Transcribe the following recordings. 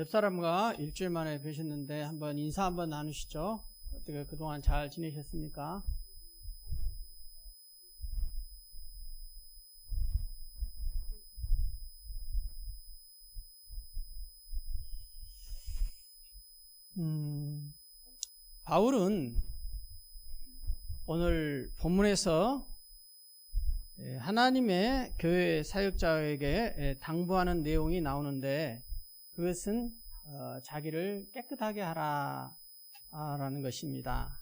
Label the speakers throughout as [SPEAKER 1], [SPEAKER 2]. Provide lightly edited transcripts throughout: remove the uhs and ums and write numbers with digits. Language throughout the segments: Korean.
[SPEAKER 1] 옆사람과 일주일 만에 뵈셨는데 한번 인사 한번 나누시죠. 어떻게 그동안 잘 지내셨습니까? 바울은 오늘 본문에서 하나님의 교회 사역자에게 당부하는 내용이 나오는데, 그것은 자기를 깨끗하게 하라라는 것입니다.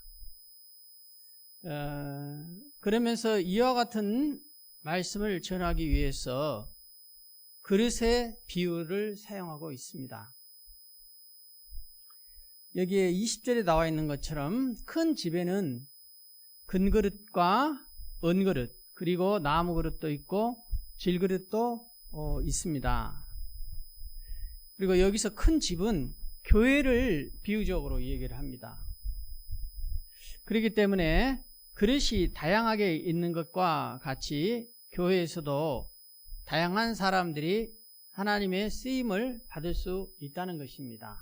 [SPEAKER 1] 그러면서 이와 같은 말씀을 전하기 위해서 그릇의 비유를 사용하고 있습니다. 여기에 20절에 나와 있는 것처럼 큰 집에는 금그릇과 은그릇, 그리고 나무 그릇도 있고 질그릇도 있습니다. 그리고 여기서 큰 집은 교회를 비유적으로 얘기를 합니다. 그렇기 때문에 그릇이 다양하게 있는 것과 같이 교회에서도 다양한 사람들이 하나님의 쓰임을 받을 수 있다는 것입니다.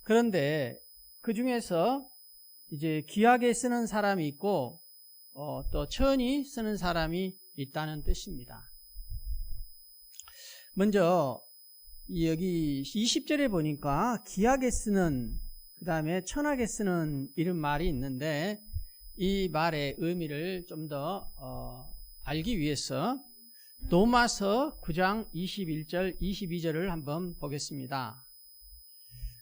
[SPEAKER 1] 그런데 그 중에서 이제 귀하게 쓰는 사람이 있고 또 천히 쓰는 사람이 있다는 뜻입니다. 먼저 여기 20절에 보니까 귀하게 쓰는, 그 다음에 천하게 쓰는 이런 말이 있는데, 이 말의 의미를 좀 더 알기 위해서 로마서 9장 21절 22절을 한번 보겠습니다.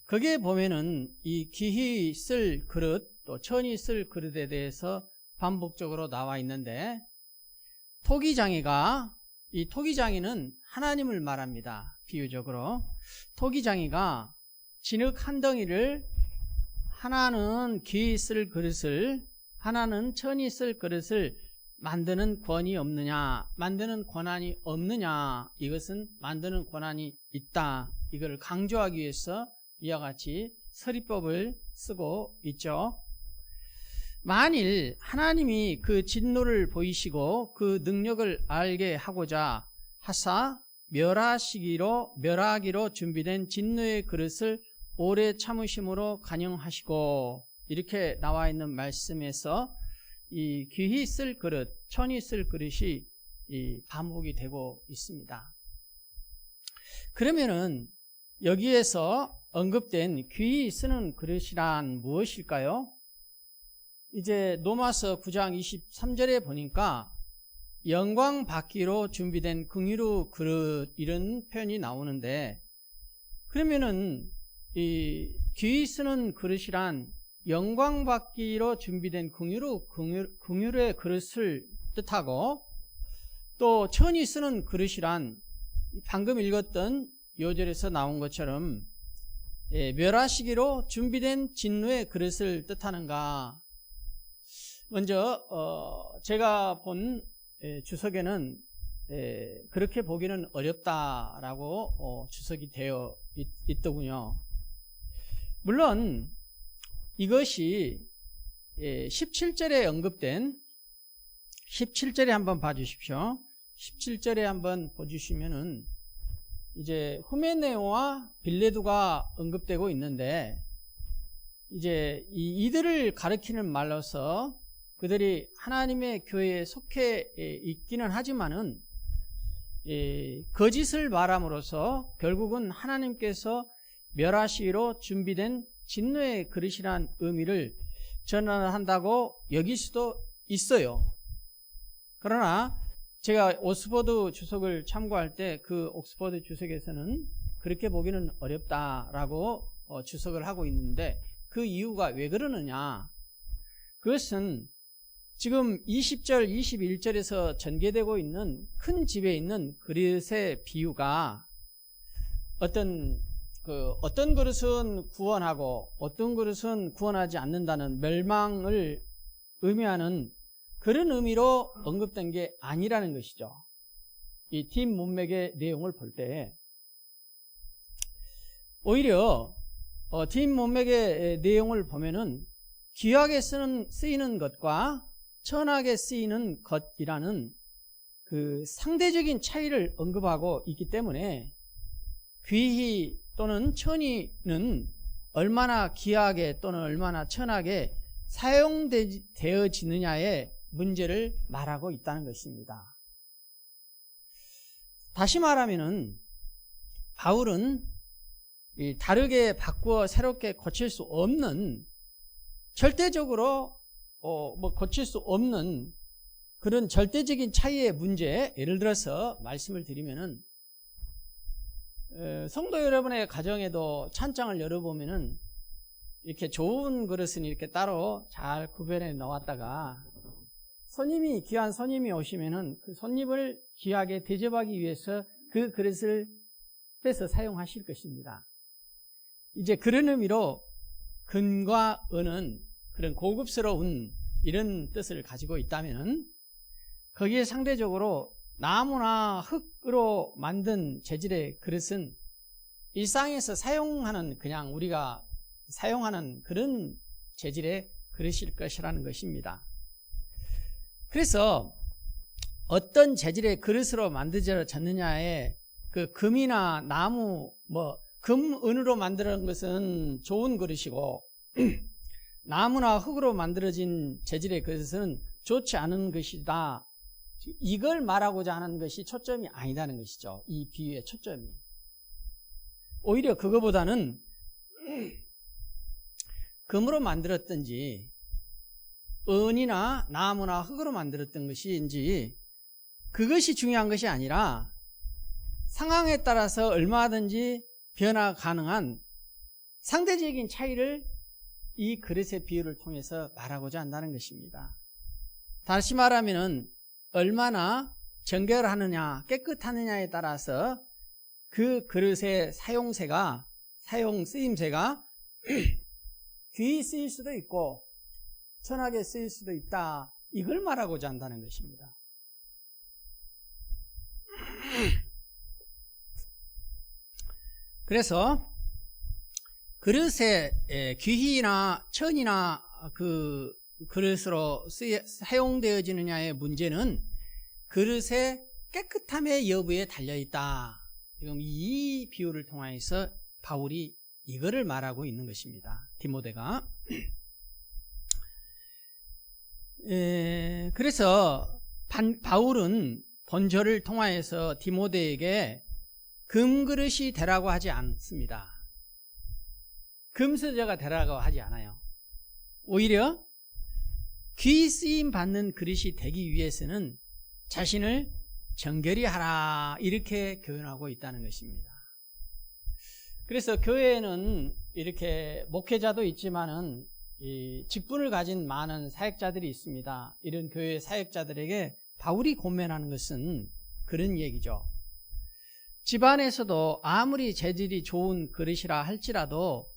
[SPEAKER 1] 거기에 보면은 이 귀히 쓸 그릇, 또 천히 쓸 그릇에 대해서 반복적으로 나와 있는데, 토기장이가, 이 토기장이는 하나님을 말합니다. 비유적으로 토기장이가 진흙 한 덩이를 하나는 귀히 쓸 그릇을, 하나는 천히 쓸 그릇을 만드는 권이 없느냐, 만드는 권한이 없느냐, 이것은 만드는 권한이 있다, 이걸 강조하기 위해서 이와 같이 서리법을 쓰고 있죠. 만일 하나님이 그 진노를 보이시고 그 능력을 알게 하고자 하사 멸하기로 준비된 진노의 그릇을 오래 참으심으로 간영하시고, 이렇게 나와 있는 말씀에서 이 귀히 쓸 그릇, 천히 쓸 그릇이 반복이 되고 있습니다. 그러면은 여기에서 언급된 귀히 쓰는 그릇이란 무엇일까요? 이제 로마서 9장 23절에 보니까 영광 받기로 준비된 긍휼의 그릇, 이런 표현이 나오는데, 그러면은 이 귀히 쓰는 그릇이란 영광 받기로 준비된 긍휼의 그릇을 뜻하고, 또 천히 쓰는 그릇이란 방금 읽었던 요절에서 나온 것처럼 멸하시기로 준비된 진노의 그릇을 뜻하는가? 먼저 제가 본 주석에는 그렇게 보기는 어렵다라고 주석이 되어 있더군요. 물론 이것이 17절에 언급된, 17절에 한번 봐주십시오. 17절에 한번 보주시면은 이제 후메네오와 빌레도가 언급되고 있는데, 이제 이들을 가리키는 말로서 그들이 하나님의 교회에 속해 있기는 하지만은 거짓을 말함으로써 결국은 하나님께서 멸하시기로 준비된 진노의 그릇이란 의미를 전환한다고 여길 수도 있어요. 그러나 제가 옥스퍼드 주석을 참고할 때 그 옥스퍼드 주석에서는 그렇게 보기는 어렵다라고 주석을 하고 있는데, 그 이유가 왜 그러느냐? 그것은 지금 20절, 21절에서 전개되고 있는 큰 집에 있는 그릇의 비유가 어떤 그릇은 구원하고 어떤 그릇은 구원하지 않는다는 멸망을 의미하는 그런 의미로 언급된 게 아니라는 것이죠. 이 뒷 문맥의 내용을 볼 때 오히려 뒷 문맥의 내용을 보면은 귀하게 쓰이는 것과 천하게 쓰이는 것이라는 그 상대적인 차이를 언급하고 있기 때문에 귀히 또는 천이는 얼마나 귀하게 또는 얼마나 천하게 사용되어지느냐의 문제를 말하고 있다는 것입니다. 다시 말하면은 바울은 다르게 바꾸어 새롭게 고칠 수 없는, 절대적으로 고칠 수 없는 그런 절대적인 차이의 문제, 예를 들어서 말씀을 드리면은 성도 여러분의 가정에도 찬장을 열어보면은 이렇게 좋은 그릇은 이렇게 따로 잘 구별해 놓았다가 귀한 손님이 오시면은 그 손님을 귀하게 대접하기 위해서 그 그릇을 빼서 사용하실 것입니다. 이제 그런 의미로 금과 은은 그런 고급스러운 이런 뜻을 가지고 있다면, 거기에 상대적으로 나무나 흙으로 만든 재질의 그릇은 일상에서 사용하는, 그냥 우리가 사용하는 그런 재질의 그릇일 것이라는 것입니다. 그래서 어떤 재질의 그릇으로 만들어졌느냐에 그 금이나 나무, 금, 은으로 만드는 것은 좋은 그릇이고 나무나 흙으로 만들어진 재질의 그릇은 좋지 않은 것이다, 이걸 말하고자 하는 것이 초점이 아니다는 것이죠. 이 비유의 초점이. 오히려 그거보다는 금으로 만들었든지 은이나 나무나 흙으로 만들었던 것인지 그것이 중요한 것이 아니라 상황에 따라서 얼마든지 변화 가능한 상대적인 차이를 이 그릇의 비유를 통해서 말하고자 한다는 것입니다. 다시 말하면 얼마나 정결하느냐, 깨끗하느냐에 따라서 그 그릇의 사용 쓰임새가 귀히 쓰일 수도 있고 천하게 쓰일 수도 있다, 이걸 말하고자 한다는 것입니다. 그래서 그릇에 귀히나 천이나 그 그릇으로 사용되어지느냐의 문제는 그릇의 깨끗함의 여부에 달려있다. 지금 이 비유를 통해서 바울이 이거를 말하고 있는 것입니다. 디모데가. 그래서 바울은 본절을 통하여서 디모데에게 금그릇이 되라고 하지 않습니다. 금수저가 되라고 하지 않아요. 오히려 귀히 쓰임 받는 그릇이 되기 위해서는 자신을 정결히 하라, 이렇게 교훈하고 있다는 것입니다. 그래서 교회에는 이렇게 목회자도 있지만은 이 직분을 가진 많은 사역자들이 있습니다. 이런 교회 사역자들에게 바울이 권면하는 것은 그런 얘기죠. 집안에서도 아무리 재질이 좋은 그릇이라 할지라도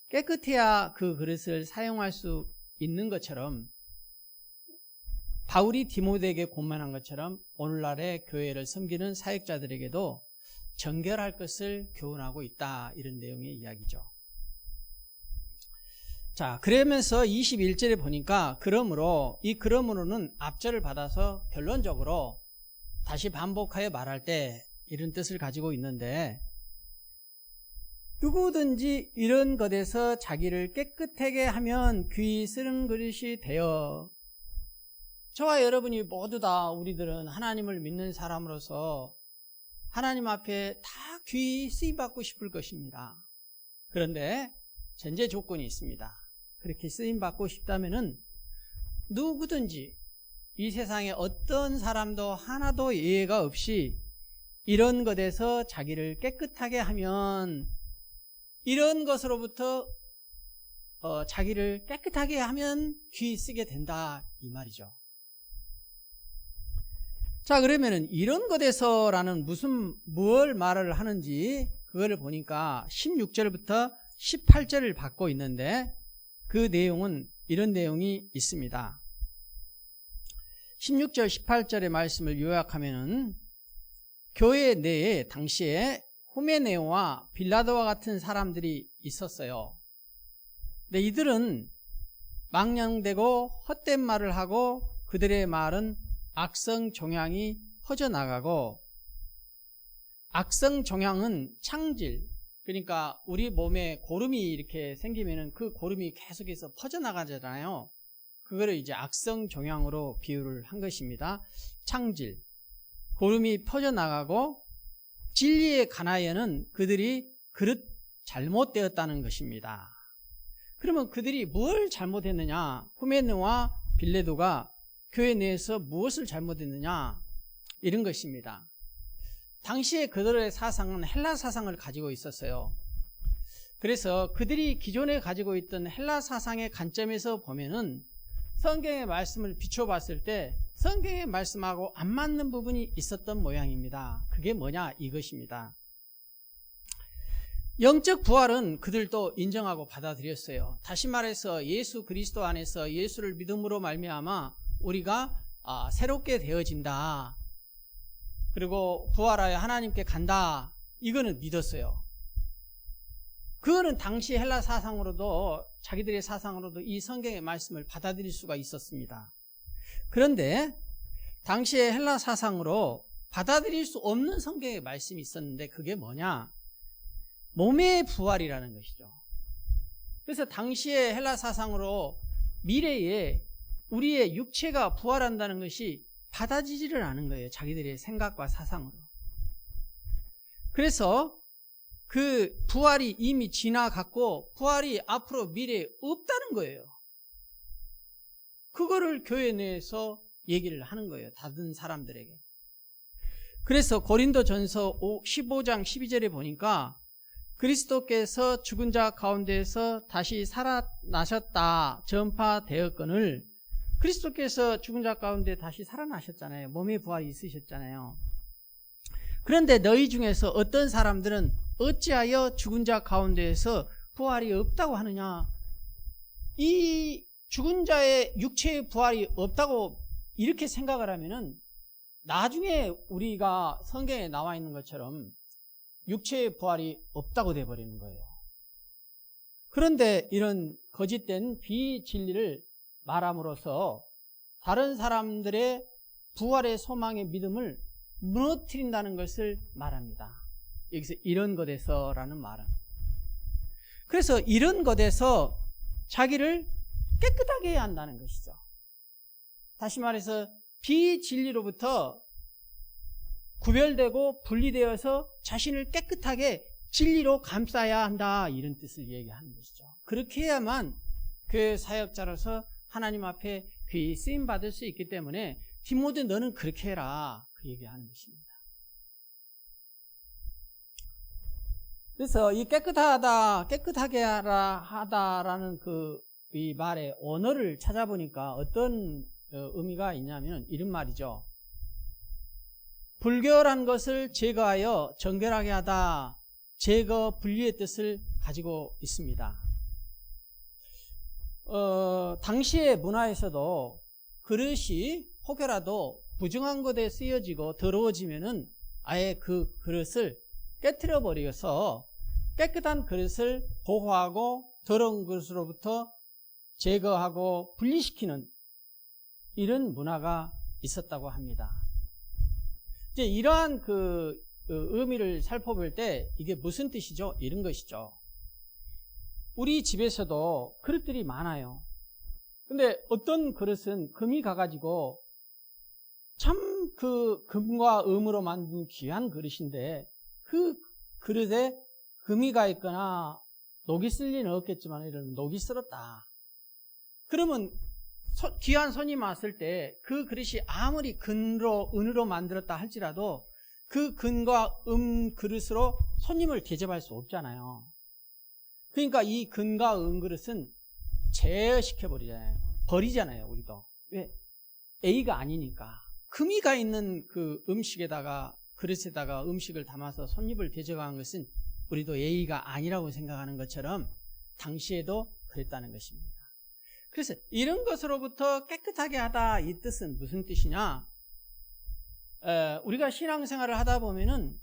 [SPEAKER 1] 깨끗해야 그 그릇을 사용할 수 있는 것처럼, 바울이 디모데에게 권면한 것처럼 오늘날의 교회를 섬기는 사역자들에게도 정결할 것을 교훈하고 있다, 이런 내용의 이야기죠. 자, 그러면서 21절에 보니까 그러므로는 앞절을 받아서 결론적으로 다시 반복하여 말할 때 이런 뜻을 가지고 있는데, 누구든지 이런 것에서 자기를 깨끗하게 하면 귀히 쓰는 그릇이 되어, 저와 여러분이 모두 다 우리들은 하나님을 믿는 사람으로서 하나님 앞에 다 귀히 쓰임받고 싶을 것입니다. 그런데 전제 조건이 있습니다. 그렇게 쓰임받고 싶다면은 누구든지 이 세상에 어떤 사람도 하나도 예외가 없이 이런 것에서 자기를 깨끗하게 하면, 이런 것으로부터 자기를 깨끗하게 하면 귀히 쓰게 된다, 이 말이죠. 자, 그러면은 이런 것에서라는 뭘 말을 하는지 그거를 보니까 16절부터 18절을 받고 있는데, 그 내용은 이런 내용이 있습니다. 16절 18절의 말씀을 요약하면은, 교회 내에 당시에 후메네오와 빌라도와 같은 사람들이 있었어요. 근데 이들은 망령되고 헛된 말을 하고 그들의 말은 악성 종양이 퍼져나가고 악성 종양은 창질, 그러니까 우리 몸에 고름이 이렇게 생기면은 그 고름이 계속해서 퍼져나가잖아요. 그거를 이제 악성 종양으로 비유를 한 것입니다. 창질, 고름이 퍼져나가고 진리에 관하여는 그들이 그릇 잘못되었다는 것입니다. 그러면 그들이 뭘 잘못했느냐? 후메네와 빌레도가 교회 내에서 무엇을 잘못했느냐? 이런 것입니다. 당시에 그들의 사상은 헬라 사상을 가지고 있었어요. 그래서 그들이 기존에 가지고 있던 헬라 사상의 관점에서 보면은 성경의 말씀을 비춰봤을 때 성경의 말씀하고 안 맞는 부분이 있었던 모양입니다. 그게 뭐냐? 이것입니다. 영적 부활은 그들도 인정하고 받아들였어요. 다시 말해서 예수 그리스도 안에서 예수를 믿음으로 말미암아 우리가 새롭게 되어진다. 그리고 부활하여 하나님께 간다. 이거는 믿었어요. 그거는 당시 헬라 사상으로도 자기들의 사상으로도 이 성경의 말씀을 받아들일 수가 있었습니다. 그런데 당시의 헬라 사상으로 받아들일 수 없는 성경의 말씀이 있었는데 그게 뭐냐? 몸의 부활이라는 것이죠. 그래서 당시의 헬라 사상으로 미래에 우리의 육체가 부활한다는 것이 받아지지를 않은 거예요. 자기들의 생각과 사상으로. 그래서 그 부활이 이미 지나갔고 부활이 앞으로 미래에 없다는 거예요. 그거를 교회 내에서 얘기를 하는 거예요. 다른 사람들에게. 그래서 고린도전서 15장 12절에 보니까 그리스도께서 죽은 자 가운데에서 다시 살아나셨다 전파되었거늘, 그리스도께서 죽은 자 가운데 다시 살아나셨잖아요. 몸의 부활이 있으셨잖아요. 그런데 너희 중에서 어떤 사람들은 어찌하여 죽은 자 가운데에서 부활이 없다고 하느냐? 이 죽은 자의 육체의 부활이 없다고 이렇게 생각을 하면은 나중에 우리가 성경에 나와 있는 것처럼 육체의 부활이 없다고 돼버리는 거예요. 그런데 이런 거짓된 비진리를 말함으로써 다른 사람들의 부활의 소망의 믿음을 무너뜨린다는 것을 말합니다. 여기서 이런 것에서라는 말은. 그래서 이런 것에서 자기를 깨끗하게 해야 한다는 것이죠. 다시 말해서 비진리로부터 구별되고 분리되어서 자신을 깨끗하게 진리로 감싸야 한다, 이런 뜻을 얘기하는 것이죠. 그렇게 해야만 그 사역자로서 하나님 앞에 귀히 쓰임 받을 수 있기 때문에 디모데 너는 그렇게 해라, 그 얘기하는 것입니다. 그래서 이 깨끗하게 하다라는 이 말의 언어를 찾아보니까 어떤 의미가 있냐면 이런 말이죠. 불결한 것을 제거하여 정결하게 하다, 제거 분리의 뜻을 가지고 있습니다. 당시의 문화에서도 그릇이 혹여라도 부정한 것에 쓰여지고 더러워지면은 아예 그 그릇을 깨트려 버려서 깨끗한 그릇을 보호하고 더러운 그릇으로부터 제거하고 분리시키는 이런 문화가 있었다고 합니다. 이제 이러한 의미를 살펴볼 때 이게 무슨 뜻이죠? 이런 것이죠. 우리 집에서도 그릇들이 많아요. 근데 어떤 그릇은 금이 가가지고 참 그 금과 음으로 만든 귀한 그릇인데 그 그릇에 금이 가 있거나 녹이 쓸 리는 없겠지만 이런 녹이 쓸었다. 그러면 귀한 손님 왔을 때 그 그릇이 아무리 은으로 만들었다 할지라도 그 금과 그릇으로 손님을 대접할 수 없잖아요. 그러니까 이 금과 그릇은 제어시켜버리잖아요. 버리잖아요, 우리도. 왜? A가 아니니까. 금이 가 있는 그 그릇에다가 음식을 담아서 손님을 대접한 것은 우리도 A가 아니라고 생각하는 것처럼 당시에도 그랬다는 것입니다. 그래서 이런 것으로부터 깨끗하게 하다, 이 뜻은 무슨 뜻이냐? 우리가 신앙생활을 하다 보면은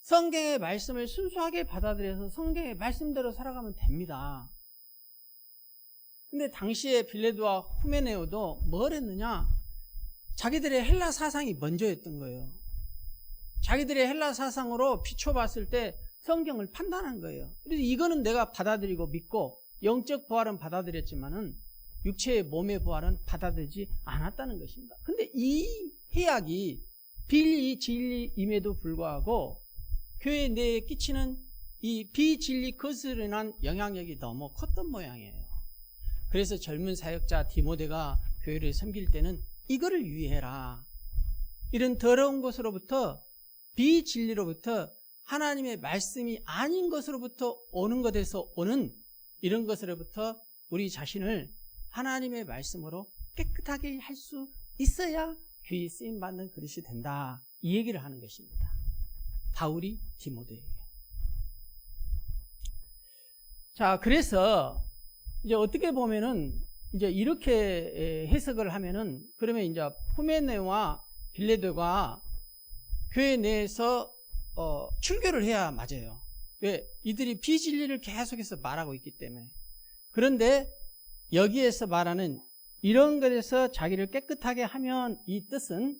[SPEAKER 1] 성경의 말씀을 순수하게 받아들여서 성경의 말씀대로 살아가면 됩니다. 근데 당시에 빌레도와 후메네오도 뭘 했느냐? 자기들의 헬라 사상이 먼저였던 거예요. 자기들의 헬라 사상으로 비춰봤을 때 성경을 판단한 거예요. 그래서 이거는 내가 받아들이고 믿고 영적 부활은 받아들였지만은 육체의 몸의 부활은 받아들이지 않았다는 것입니다. 근데 이 해악이 비진리임에도 불구하고 교회 내에 끼치는 이 비진리 것으로 인한 영향력이 너무 컸던 모양이에요. 그래서 젊은 사역자 디모데가 교회를 섬길 때는 이거를 유의해라. 이런 더러운 것으로부터 비진리로부터 하나님의 말씀이 아닌 것으로부터 오는 것에서 오는 이런 것으로부터 우리 자신을 하나님의 말씀으로 깨끗하게 할 수 있어야 귀히 쓰임받는 그릇이 된다. 이 얘기를 하는 것입니다. 바울이 디모데에게. 자, 그래서 이제 어떻게 보면은 이제 이렇게 해석을 하면은 그러면 이제 후메네와 빌레도가 교회 내에서 출교를 해야 맞아요. 왜? 이들이 비진리를 계속해서 말하고 있기 때문에. 그런데 여기에서 말하는 이런 것에서 자기를 깨끗하게 하면 이 뜻은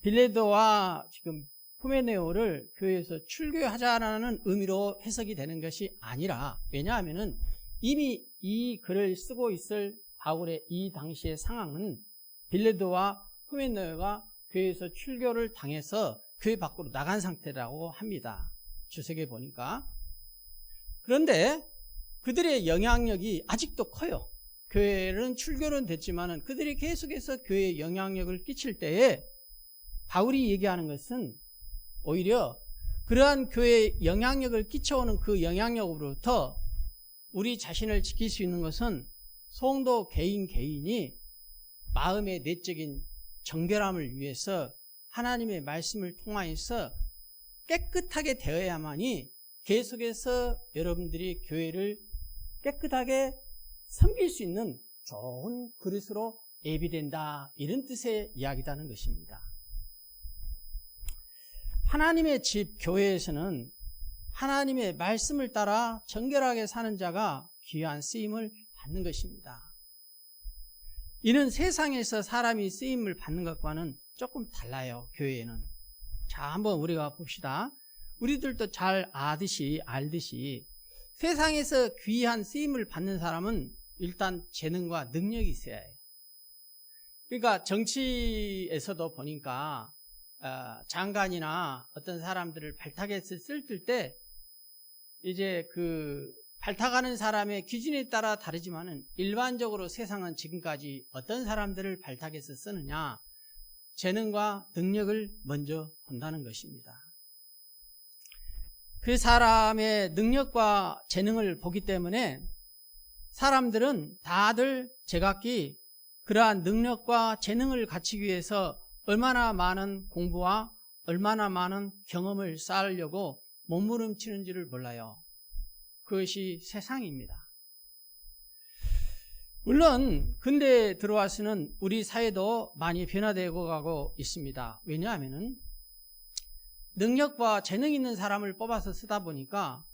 [SPEAKER 1] 빌레도와 지금 후메네오를 교회에서 출교하자라는 의미로 해석이 되는 것이 아니라, 왜냐하면은 이미 이 글을 쓰고 있을 바울의 이 당시의 상황은 빌레도와 후메네오가 교회에서 출교를 당해서 교회 밖으로 나간 상태라고 합니다. 주석에 보니까. 그런데 그들의 영향력이 아직도 커요. 교회는 출교는 됐지만은 그들이 계속해서 교회에 영향력을 끼칠 때에 바울이 얘기하는 것은 오히려 그러한 교회에 영향력을 끼쳐오는 그 영향력으로부터 우리 자신을 지킬 수 있는 것은 성도 개인이 마음의 내적인 정결함을 위해서 하나님의 말씀을 통하여서 깨끗하게 되어야만이 계속해서 여러분들이 교회를 깨끗하게 섬길 수 있는 좋은 그릇으로 예비된다. 이런 뜻의 이야기다는 것입니다. 하나님의 집 교회에서는 하나님의 말씀을 따라 정결하게 사는 자가 귀한 쓰임을 받는 것입니다. 이는 세상에서 사람이 쓰임을 받는 것과는 조금 달라요. 교회에는. 자, 한번 우리가 봅시다. 우리들도 잘 알듯이 세상에서 귀한 쓰임을 받는 사람은 일단 재능과 능력이 있어야 해요. 그러니까 정치에서도 보니까 장관이나 어떤 사람들을 발탁해서 쓸 때 이제 그 발탁하는 사람의 기준에 따라 다르지만은 일반적으로 세상은 지금까지 어떤 사람들을 발탁해서 쓰느냐, 재능과 능력을 먼저 본다는 것입니다. 그 사람의 능력과 재능을 보기 때문에 사람들은 다들 제각기 그러한 능력과 재능을 갖추기 위해서 얼마나 많은 공부와 얼마나 많은 경험을 쌓으려고 몸부림치는지를 몰라요. 그것이 세상입니다. 물론 근대에 들어와서는 우리 사회도 많이 변화되고 가고 있습니다. 왜냐하면은 능력과 재능 있는 사람을 뽑아서 쓰다 보니까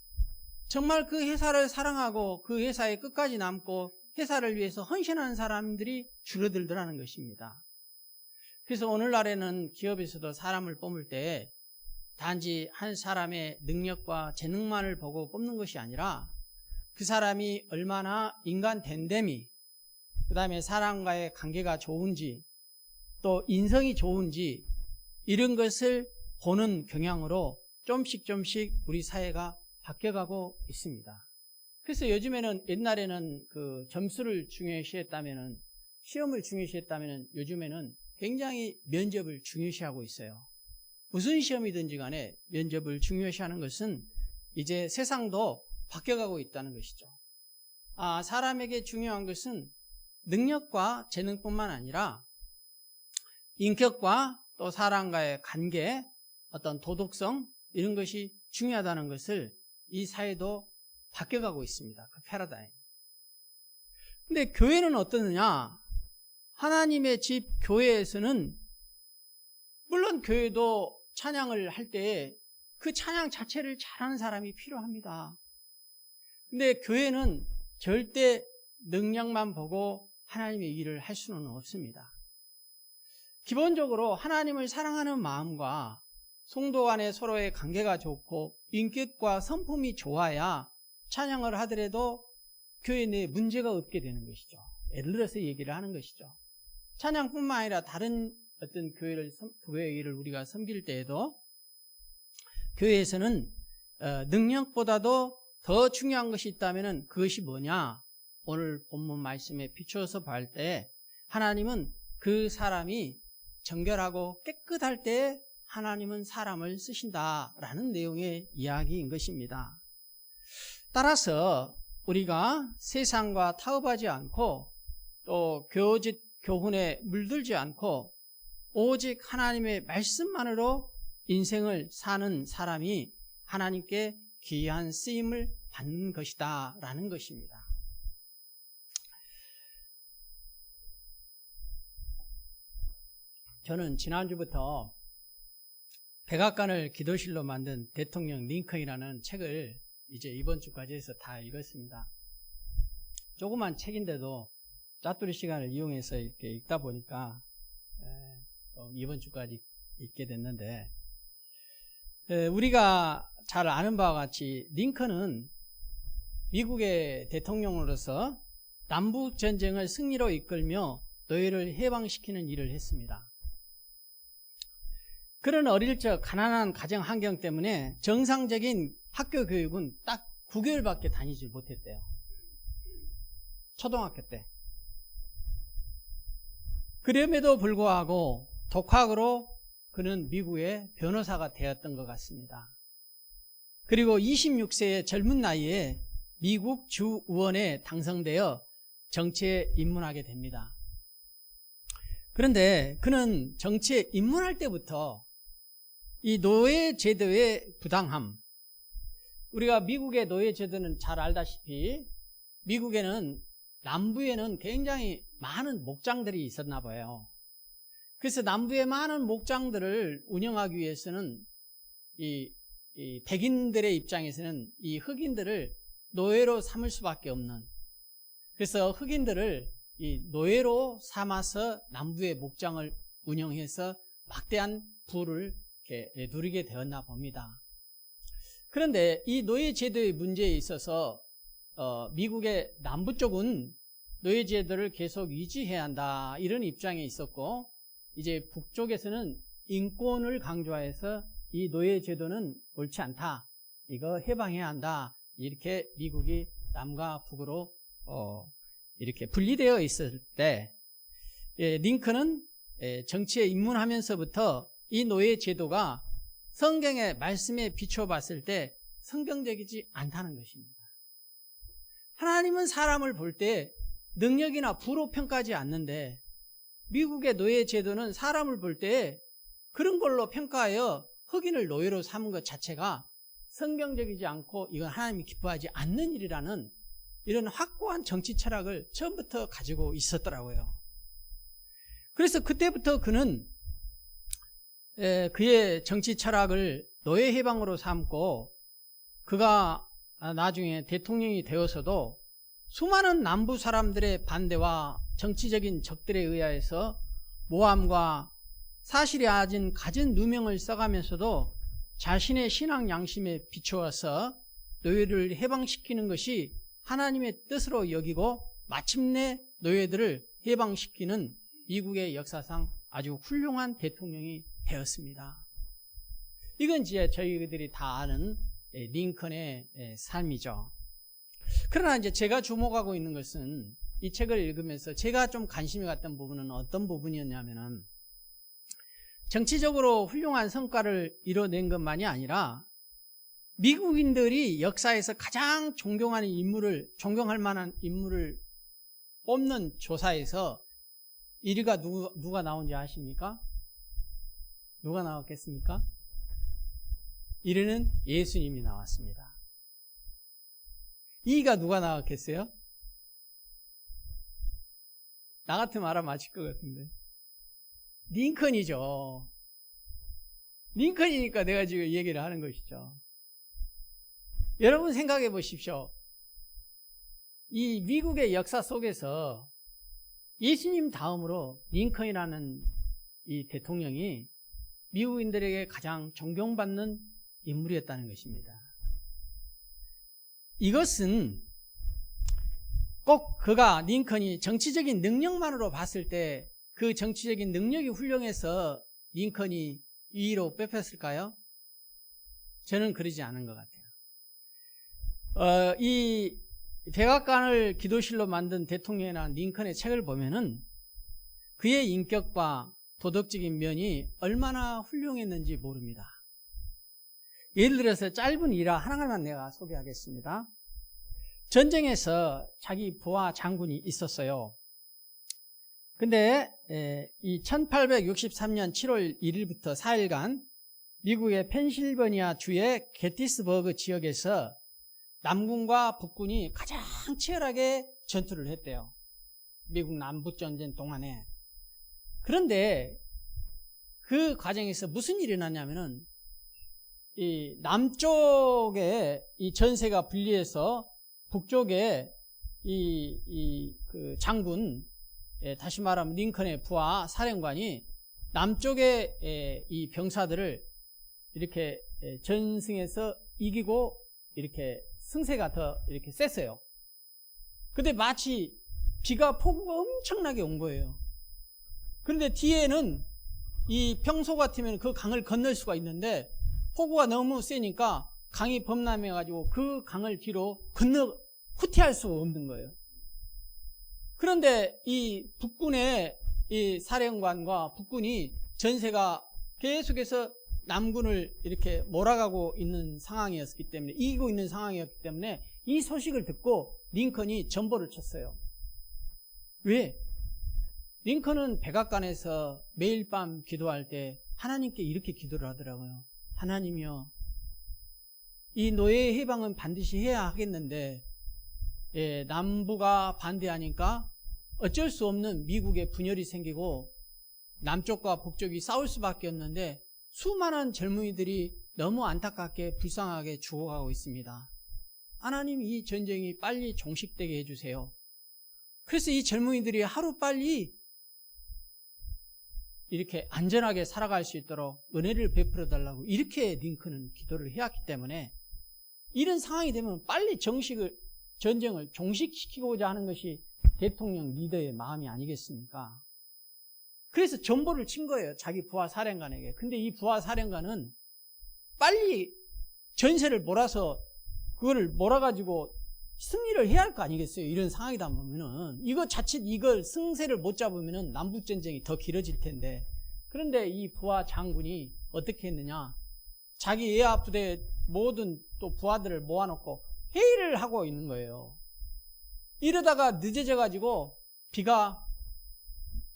[SPEAKER 1] 정말 그 회사를 사랑하고 그 회사에 끝까지 남고 회사를 위해서 헌신하는 사람들이 줄어들더라는 것입니다. 그래서 오늘날에는 기업에서도 사람을 뽑을 때 단지 한 사람의 능력과 재능만을 보고 뽑는 것이 아니라 그 사람이 얼마나 인간 됨됨이, 그 다음에 사람과의 관계가 좋은지, 또 인성이 좋은지, 이런 것을 보는 경향으로 조금씩 우리 사회가 바뀌어가고 있습니다. 그래서 요즘에는, 옛날에는 그 점수를 중요시했다면은, 시험을 중요시했다면은 요즘에는 굉장히 면접을 중요시하고 있어요. 무슨 시험이든지 간에 면접을 중요시하는 것은 이제 세상도 바뀌어가고 있다는 것이죠. 사람에게 중요한 것은 능력과 재능뿐만 아니라 인격과 또 사람과의 관계, 어떤 도덕성, 이런 것이 중요하다는 것을 이 사회도 바뀌어가고 있습니다. 그 패러다임. 근데 교회는 어떠느냐? 하나님의 집 교회에서는 물론 교회도 찬양을 할 때 그 찬양 자체를 잘하는 사람이 필요합니다. 근데 교회는 절대 능력만 보고 하나님의 일을 할 수는 없습니다. 기본적으로 하나님을 사랑하는 마음과 성도 간의 서로의 관계가 좋고 인격과 성품이 좋아야 찬양을 하더라도 교회 내에 문제가 없게 되는 것이죠. 예를 들어서 얘기를 하는 것이죠. 찬양뿐만 아니라 다른 어떤 교회를 우리가 섬길 때에도 교회에서는 능력보다도 더 중요한 것이 있다면 그것이 뭐냐? 오늘 본문 말씀에 비추어서 볼 때 하나님은 그 사람이 정결하고 깨끗할 때 하나님은 사람을 쓰신다라는 내용의 이야기인 것입니다. 따라서 우리가 세상과 타협하지 않고 또 교짓 교훈에 물들지 않고 오직 하나님의 말씀만으로 인생을 사는 사람이 하나님께 귀한 쓰임을 받는 것이다 라는 것입니다. 저는 지난주부터 백악관을 기도실로 만든 대통령 링컨이라는 책을 이제 이번 주까지 해서 다 읽었습니다. 조그만 책인데도 짜투리 시간을 이용해서 이렇게 읽다 보니까 이번 주까지 읽게 됐는데, 우리가 잘 아는 바와 같이 링컨은 미국의 대통령으로서 남북 전쟁을 승리로 이끌며 노예를 해방시키는 일을 했습니다. 그런 어릴 적 가난한 가정 환경 때문에 정상적인 학교 교육은 딱 9개월밖에 다니지 못했대요. 초등학교 때. 그럼에도 불구하고 독학으로 그는 미국의 변호사가 되었던 것 같습니다. 그리고 26세의 젊은 나이에 미국 주의원에 당선되어 정치에 입문하게 됩니다. 그런데 그는 정치에 입문할 때부터 이 노예 제도의 부당함, 우리가 미국의 노예 제도는 잘 알다시피 미국에는 남부에는 굉장히 많은 목장들이 있었나 봐요. 그래서 남부의 많은 목장들을 운영하기 위해서는 이 백인들의 입장에서는 이 흑인들을 노예로 삼을 수밖에 없는, 그래서 흑인들을 이 노예로 삼아서 남부의 목장을 운영해서 막대한 부를 이렇게 누리게 되었나 봅니다. 그런데 이 노예 제도의 문제에 있어서 미국의 남부 쪽은 노예 제도를 계속 유지해야 한다 이런 입장에 있었고, 이제 북쪽에서는 인권을 강조해서 이 노예 제도는 옳지 않다, 이거 해방해야 한다, 이렇게 미국이 남과 북으로 이렇게 분리되어 있을 때 링컨은 정치에 입문하면서부터 이 노예 제도가 성경의 말씀에 비추어 봤을 때 성경적이지 않다는 것입니다. 하나님은 사람을 볼 때 능력이나 부로 평가하지 않는데 미국의 노예 제도는 사람을 볼 때 그런 걸로 평가하여 흑인을 노예로 삼은 것 자체가 성경적이지 않고 이건 하나님이 기뻐하지 않는 일이라는 이런 확고한 정치 철학을 처음부터 가지고 있었더라고요. 그래서 그때부터 그는 그의 정치 철학을 노예 해방으로 삼고, 그가 나중에 대통령이 되어서도 수많은 남부 사람들의 반대와 정치적인 적들에 의하여서 모함과 사실이 가진 누명을 써가면서도 자신의 신앙 양심에 비추어서 노예를 해방시키는 것이 하나님의 뜻으로 여기고 마침내 노예들을 해방시키는 미국의 역사상 아주 훌륭한 대통령이 되었습니다. 이건 이제 저희들이 다 아는 링컨의 삶이죠. 그러나 이제 제가 주목하고 있는 것은 이 책을 읽으면서 제가 좀 관심이 갔던 부분은 어떤 부분이었냐면은, 정치적으로 훌륭한 성과를 이뤄낸 것만이 아니라 미국인들이 역사에서 가장 존경할 만한 인물을 뽑는 조사에서 1위가 누가 나온지 아십니까? 누가 나왔겠습니까? 1위는 예수님이 나왔습니다. 2위가 누가 나왔겠어요? 나 같으면 알아 맞힐 것 같은데. 링컨이죠. 링컨이니까 내가 지금 얘기를 하는 것이죠. 여러분 생각해 보십시오. 이 미국의 역사 속에서 예수님 다음으로 링컨이라는 이 대통령이 미국인들에게 가장 존경받는 인물이었다는 것입니다. 이것은 꼭 링컨이 정치적인 능력만으로 봤을 때 그 정치적인 능력이 훌륭해서 링컨이 2위로 뽑혔을까요? 저는 그러지 않은 것 같아요. 이 백악관을 기도실로 만든 대통령이나 링컨의 책을 보면은 그의 인격과 도덕적인 면이 얼마나 훌륭했는지 모릅니다. 예를 들어서 짧은 일화 하나만 내가 소개하겠습니다. 전쟁에서 자기 부하 장군이 있었어요. 근데 이 1863년 7월 1일부터 4일간 미국의 펜실버니아 주의 게티스버그 지역에서 남군과 북군이 가장 치열하게 전투를 했대요. 미국 남북전쟁 동안에. 그런데 그 과정에서 무슨 일이 일어났냐면은 이 남쪽에 이 전세가 분리해서 북쪽에 그 장군, 다시 말하면 링컨의 부하 사령관이 남쪽의 이 병사들을 이렇게 전승해서 이기고 이렇게 승세가 더 이렇게 셌어요. 근데 마치 비가 폭우가 엄청나게 온 거예요. 그런데 뒤에는 이 평소 같으면 그 강을 건널 수가 있는데 폭우가 너무 세니까 강이 범람해가지고 그 강을 뒤로 후퇴할 수가 없는 거예요. 그런데 이 북군의 이 사령관과 북군이 전세가 계속해서 남군을 이렇게 몰아가고 있는 상황이었기 때문에, 이기고 있는 상황이었기 때문에 이 소식을 듣고 링컨이 전보를 쳤어요. 왜? 링컨은 백악관에서 매일 밤 기도할 때 하나님께 이렇게 기도를 하더라고요. 하나님이여, 이 노예 해방은 반드시 해야 하겠는데 남부가 반대하니까 어쩔 수 없는 미국의 분열이 생기고 남쪽과 북쪽이 싸울 수밖에 없는데 수많은 젊은이들이 너무 안타깝게 불쌍하게 죽어가고 있습니다. 하나님, 이 전쟁이 빨리 종식되게 해주세요. 그래서 이 젊은이들이 하루빨리 이렇게 안전하게 살아갈 수 있도록 은혜를 베풀어 달라고 이렇게 링컨은 기도를 해왔기 때문에 이런 상황이 되면 빨리 전쟁을 종식시키고자 하는 것이 대통령 리더의 마음이 아니겠습니까? 그래서 전보를 친 거예요. 자기 부하 사령관에게. 근데 이 부하 사령관은 빨리 전세를 몰아서 그거를 몰아가지고 승리를 해야 할 거 아니겠어요? 이런 상황이다 보면은. 이걸 승세를 못 잡으면은 남북전쟁이 더 길어질 텐데. 그런데 이 부하 장군이 어떻게 했느냐? 자기 예하 부대 모든 또 부하들을 모아놓고 회의를 하고 있는 거예요. 이러다가 늦어져가지고 비가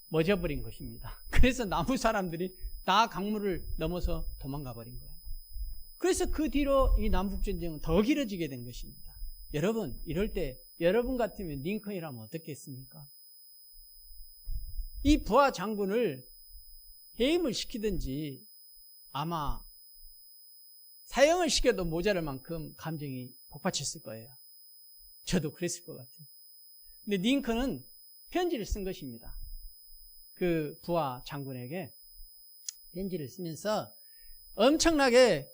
[SPEAKER 1] 멎어버린 것입니다. 그래서 남부 사람들이 다 강물을 넘어서 도망가 버린 거예요. 그래서 그 뒤로 이 남북전쟁은 더 길어지게 된 것입니다. 여러분, 이럴 때 여러분 같으면 링컨이라면 어떻겠습니까? 이 부하 장군을 해임을 시키든지 아마 사형을 시켜도 모자랄 만큼 감정이 복받쳤을 거예요. 저도 그랬을 것 같아요. 근데 링컨은 편지를 쓴 것입니다. 그 부하 장군에게 편지를 쓰면서 엄청나게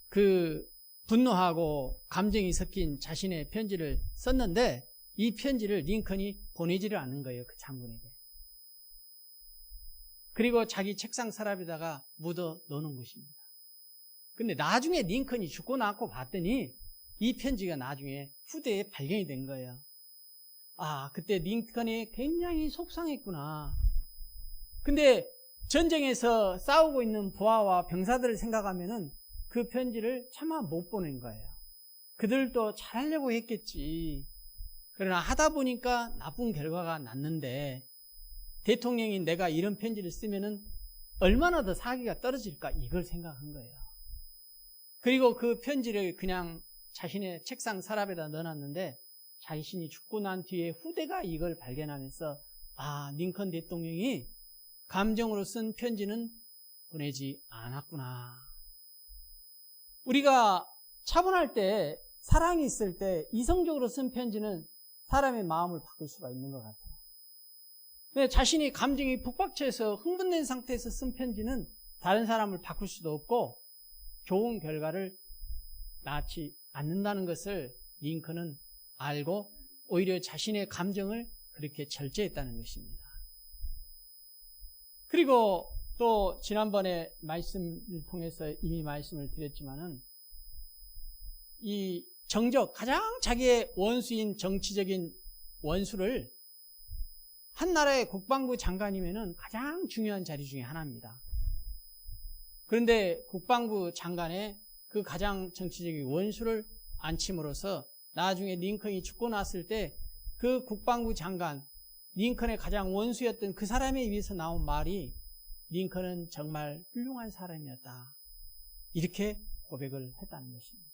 [SPEAKER 1] 그 분노하고 감정이 섞인 자신의 편지를 썼는데 이 편지를 링컨이 보내지를 않는 거예요. 그 장군에게. 그리고 자기 책상 서랍에다가 묻어 놓는 것입니다. 근데 나중에 링컨이 죽고 나고 봤더니 이 편지가 나중에 후대에 발견이 된 거예요. 아, 그때 링컨이 굉장히 속상했구나. 근데 전쟁에서 싸우고 있는 부하와 병사들을 생각하면은 그 편지를 차마 못 보낸 거예요. 그들도 잘하려고 했겠지. 그러나 하다 보니까 나쁜 결과가 났는데 대통령이 내가 이런 편지를 쓰면은 얼마나 더 사기가 떨어질까 이걸 생각한 거예요. 그리고 그 편지를 그냥 자신의 책상 서랍에다 넣어놨는데 자신이 죽고 난 뒤에 후대가 이걸 발견하면서 아, 링컨 대통령이 감정으로 쓴 편지는 보내지 않았구나. 우리가 차분할 때, 사랑이 있을 때 이성적으로 쓴 편지는 사람의 마음을 바꿀 수가 있는 것 같아요. 근데 자신이 감정이 북박쳐서 흥분된 상태에서 쓴 편지는 다른 사람을 바꿀 수도 없고 좋은 결과를 낳지 않는다는 것을 링컨은 알고 오히려 자신의 감정을 그렇게 절제했다는 것입니다. 그리고 또 지난번에 말씀을 통해서 이미 말씀을 드렸지만은 이 정적, 가장 자기의 원수인 정치적인 원수를 한 나라의 국방부 장관이면은 가장 중요한 자리 중에 하나입니다. 그런데 국방부 장관의 그 가장 정치적인 원수를 앉힘으로써 나중에 링컨이 죽고 났을 때 그 국방부 장관, 링컨의 가장 원수였던 그 사람에 의해서 나온 말이 링컨은 정말 훌륭한 사람이었다. 이렇게 고백을 했다는 것입니다.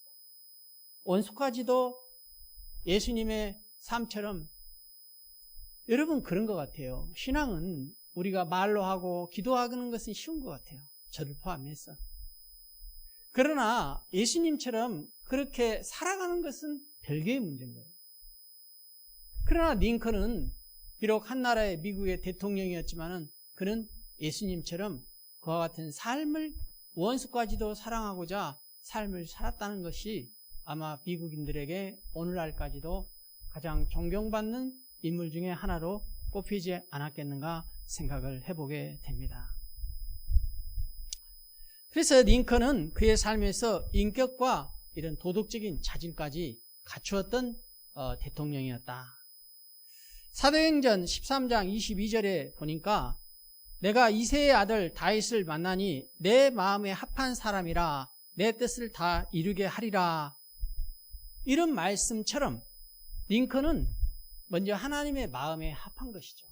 [SPEAKER 1] 원수까지도 예수님의 삶처럼 여러분 그런 것 같아요. 신앙은 우리가 말로 하고 기도하는 것은 쉬운 것 같아요. 저를 포함해서. 그러나 예수님처럼 그렇게 살아가는 것은 별개의 문제인 거예요. 그러나 링컨은 비록 한 나라의 미국의 대통령이었지만은 그는 예수님처럼 그와 같은 삶을 원수까지도 사랑하고자 삶을 살았다는 것이 아마 미국인들에게 오늘날까지도 가장 존경받는 인물 중에 하나로 꼽히지 않았겠는가 생각을 해보게 됩니다. 그래서 링컨은 그의 삶에서 인격과 이런 도덕적인 자질까지 갖추었던 대통령이었다. 사도행전 13장 22절에 보니까 내가 이새의 아들 다윗을 만나니 내 마음에 합한 사람이라 내 뜻을 다 이루게 하리라. 이런 말씀처럼 링컨은 먼저 하나님의 마음에 합한 것이죠.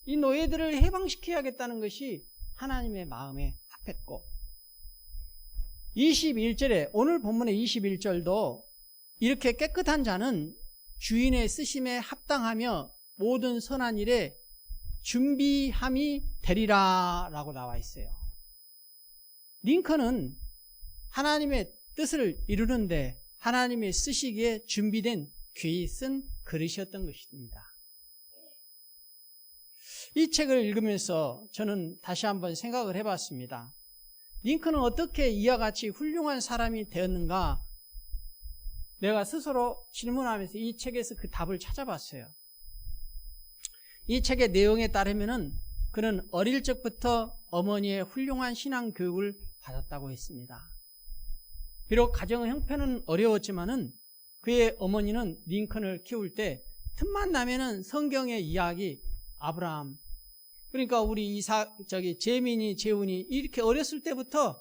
[SPEAKER 1] 이 노예들을 해방시켜야겠다는 것이 하나님의 마음에 합했고 21절에 오늘 본문의 21절도 이렇게 깨끗한 자는 주인의 쓰심에 합당하며 모든 선한 일에 준비함이 되리라 라고 나와 있어요. 링컨은 하나님의 뜻을 이루는데 하나님의 쓰시기에 준비된 귀히 쓴 그릇이었던 것입니다. 이 책을 읽으면서 저는 다시 한번 생각을 해봤습니다. 링컨은 어떻게 이와 같이 훌륭한 사람이 되었는가? 내가 스스로 질문하면서 이 책에서 그 답을 찾아봤어요. 이 책의 내용에 따르면은 그는 어릴 적부터 어머니의 훌륭한 신앙 교육을 받았다고 했습니다. 비록 가정 형편은 어려웠지만은 그의 어머니는 링컨을 키울 때 틈만 나면은 성경의 이야기, 아브라함, 그러니까 우리 재민이, 재훈이 이렇게 어렸을 때부터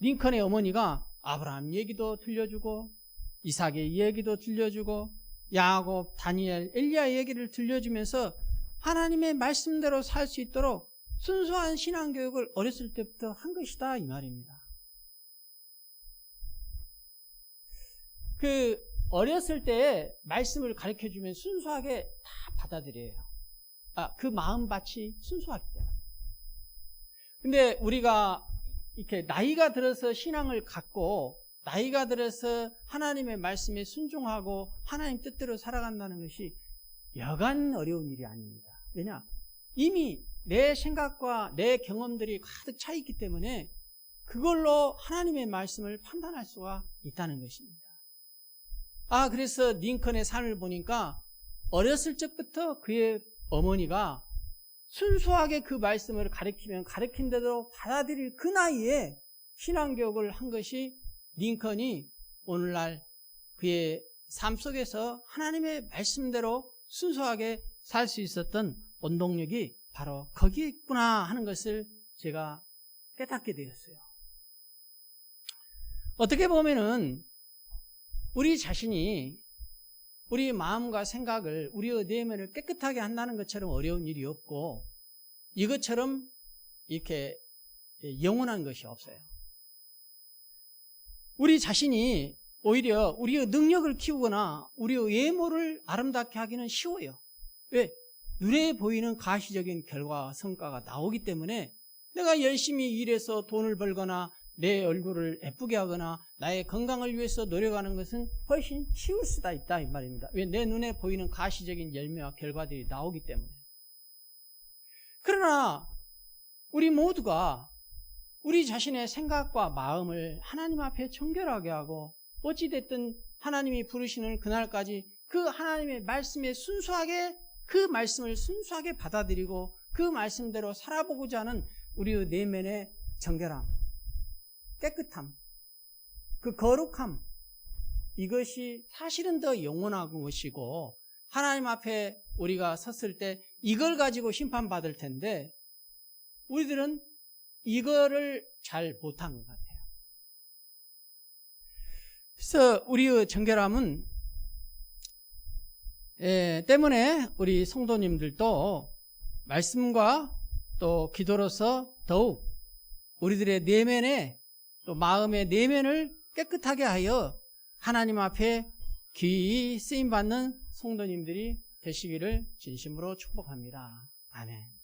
[SPEAKER 1] 링컨의 어머니가 아브라함 얘기도 들려주고 이삭의 얘기도 들려주고 야곱, 다니엘, 엘리야 얘기를 들려주면서 하나님의 말씀대로 살 수 있도록 순수한 신앙교육을 어렸을 때부터 한 것이다 이 말입니다. 그 어렸을 때 말씀을 가르쳐주면 순수하게 다 받아들여요. 그 마음밭이 순수하기 때문에. 근데 우리가 이렇게 나이가 들어서 신앙을 갖고 나이가 들어서 하나님의 말씀에 순종하고 하나님 뜻대로 살아간다는 것이 여간 어려운 일이 아닙니다. 왜냐? 이미 내 생각과 내 경험들이 가득 차 있기 때문에 그걸로 하나님의 말씀을 판단할 수가 있다는 것입니다. 그래서 링컨의 삶을 보니까 어렸을 적부터 그의 어머니가 순수하게 그 말씀을 가르치면 가르친 대로 받아들일 그 나이에 신앙교육을 한 것이 링컨이 오늘날 그의 삶 속에서 하나님의 말씀대로 순수하게 살 수 있었던 원동력이 바로 거기에 있구나 하는 것을 제가 깨닫게 되었어요. 어떻게 보면은 우리 자신이 우리 마음과 생각을 우리의 내면을 깨끗하게 한다는 것처럼 어려운 일이 없고 이것처럼 이렇게 영원한 것이 없어요. 우리 자신이 오히려 우리의 능력을 키우거나 우리의 외모를 아름답게 하기는 쉬워요. 왜? 눈에 보이는 가시적인 결과와 성과가 나오기 때문에 내가 열심히 일해서 돈을 벌거나 내 얼굴을 예쁘게 하거나 나의 건강을 위해서 노력하는 것은 훨씬 쉬울 수가 있다 이 말입니다. 왜? 내 눈에 보이는 가시적인 열매와 결과들이 나오기 때문에. 그러나 우리 모두가 우리 자신의 생각과 마음을 하나님 앞에 정결하게 하고 어찌됐든 하나님이 부르시는 그날까지 그 하나님의 말씀에 순수하게 그 말씀을 순수하게 받아들이고 그 말씀대로 살아보고자 하는 우리의 내면의 정결함, 깨끗함, 그 거룩함, 이것이 사실은 더 영원한 것이고 하나님 앞에 우리가 섰을 때 이걸 가지고 심판받을 텐데 우리들은 이거를 잘 못한 것 같아요. 그래서 우리의 정결함은 때문에 우리 성도님들도 말씀과 또 기도로서 더욱 우리들의 내면에 또 마음의 내면을 깨끗하게 하여 하나님 앞에 귀히 쓰임받는 성도님들이 되시기를 진심으로 축복합니다. 아멘.